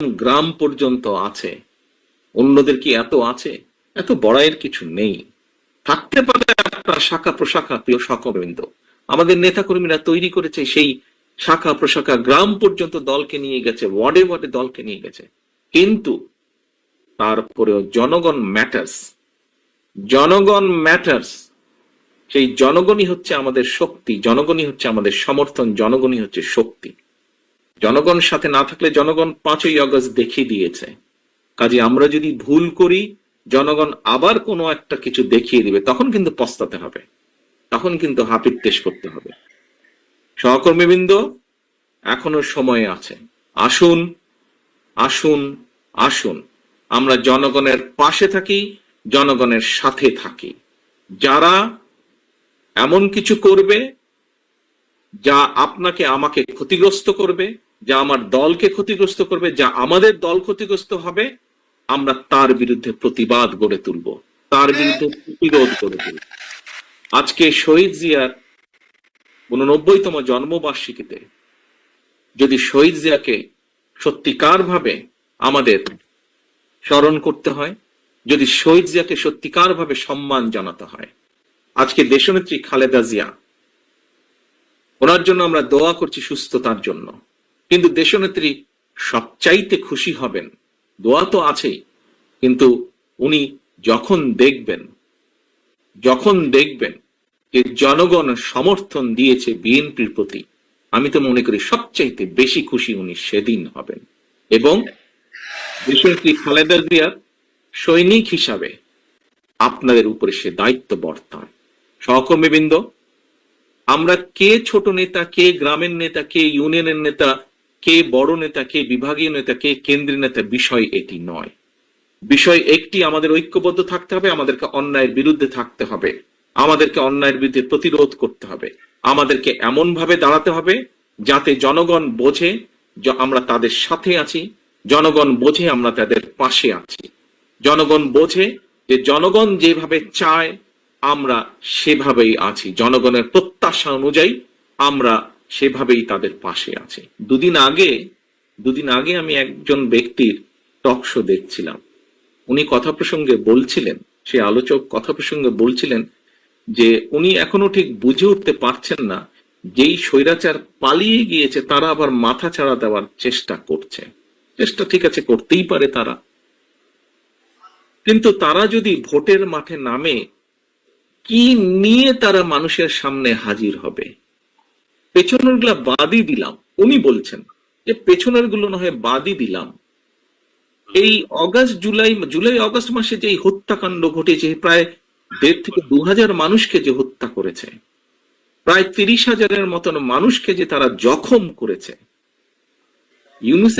গ্রাম পর্যন্ত আছে, অন্যদের কি এত আছে? এত বড়াইয়ের কিছু নেই। থাকতে পারে আপনার শাখা প্রশাখা, প্রিয় সহকর্মীবৃন্দ, আমাদের নেতাকর্মীরা তৈরি করেছে সেই শাখা প্রশাখা, গ্রাম পর্যন্ত দলকে নিয়ে গেছে, ওয়ার্ডে ওয়ার্ডে দলকে নিয়ে গেছে, কিন্তু তারপরেও জনগণ ম্যাটার্স। জনগণ ম্যাটার্স। সেই জনগণই হচ্ছে আমাদের শক্তি, জনগণই হচ্ছে আমাদের সমর্থন, জনগণই হচ্ছে শক্তি। জনগণ সাথে না থাকলে, জনগণ 5ই আগস্ট দেখিয়ে দিয়েছে, কাজে আমরা যদি ভুল করি, জনগণ আবার কোনো একটা কিছু দেখিয়ে দিবে, তখন কিন্তু পস্তাতে হবে, তখন কিন্তু হাপিত্যেশ করতে হবে। সহকর্মীবৃন্দ, এখনো সময় আছে। আসুন, আসুন, আসুন, আমরা জনগণের পাশে থাকি, জনগণের সাথে থাকি। যারা এমন কিছু করবে যা আপনাকে আমাকে ক্ষতিগ্রস্ত করবে, যা আমার দলকে ক্ষতিগ্রস্ত করবে, যা আমাদের দল ক্ষতিগ্রস্ত হবে, আমরা তার বিরুদ্ধে প্রতিবাদ গড়ে তুলব, তার বিরুদ্ধে প্রতিরোধ গড়ে তুলব। আজকে শহীদ জিয়ার 89তম জন্মবার্ষিকীতে যদি শহীদ জিয়াকে সত্যিকার ভাবে আমাদের স্মরণ করতে হয়, যদি শহীদ জিয়াকে সত্যিকার ভাবে সম্মান জানাতে হয়, আজকে দেশনেত্রী খালেদা জিয়া, ওনার জন্য আমরা দোয়া করছি সুস্থতার জন্য, কিন্তু দেশনেত্রী সবচাইতে খুশি হবেন, দোয়া তো আছেই, কিন্তু উনি যখন দেখবেন যে জনগণ সমর্থন দিয়েছে বিএনপির প্রতি, আমি তো মনে করি সবচাইতে বেশি খুশি উনি সেদিন হবেন। এবং দেশনেত্রী খালেদা জিয়ার সৈনিক হিসাবে আপনাদের উপরে সে দায়িত্ব বর্তায়। সহকর্মীবৃন্দ, আমরা কে ছোট নেতা, কে গ্রামের নেতা, কে ইউনিয়নের নেতা, কে বড় নেতা, কে বিভাগীয় নেতা, কে কেন্দ্রীয় নেতা, বিষয় এটি নয়। বিষয় একটি, আমাদের ঐক্যবদ্ধ থাকতে হবে, আমাদেরকে অন্যায়ের বিরুদ্ধে থাকতে হবে, আমাদেরকে অন্যায়ের বিরুদ্ধে প্রতিরোধ করতে হবে, আমাদেরকে এমন ভাবে দাঁড়াতে হবে যাতে জনগণ বোঝে যে আমরা তাদের সাথে আছি, জনগণ বোঝে আমরা তাদের পাশে আছি, জনগণ বোঝে যে জনগণ যেভাবে চায় আমরা সেভাবেই আছি, জনগণের প্রত্যাশা অনুযায়ী আমরা সেভাবেই তাদের পাশে আছি। দুদিন আগে আমি একজন ব্যক্তির টক শো দেখছিলাম, উনি কথা প্রসঙ্গে বলছিলেন, সে আলোচক কথা প্রসঙ্গে বলছিলেন যে উনি এখনো ঠিক বুঝে উঠতে পারছেন না, যেই স্বৈরাচার পালিয়ে গিয়েছে তারা আবার মাথা ছাড়া দেওয়ার চেষ্টা করছে। চেষ্টা ঠিক আছে, করতেই পারে তারা, কিন্তু তারা যদি ভোটের মাঠে নামে, কি নিয়ে তারা মানুষের সামনে হাজির হবে? পেছনের গুলা বাদই দিলাম, উনি বলছেন যে পেছনের গুলো না হয় বাদই দিলাম, এই জুলাই অগস্ট মাসে যে হত্যাকাণ্ড ঘটেছে, প্রায় 1.5 থেকে 2,000 মানুষকে যে হত্যা করেছে, প্রায় 30,000-এর মতন মানুষকে যে তারা জখম করেছে, ইউনূসের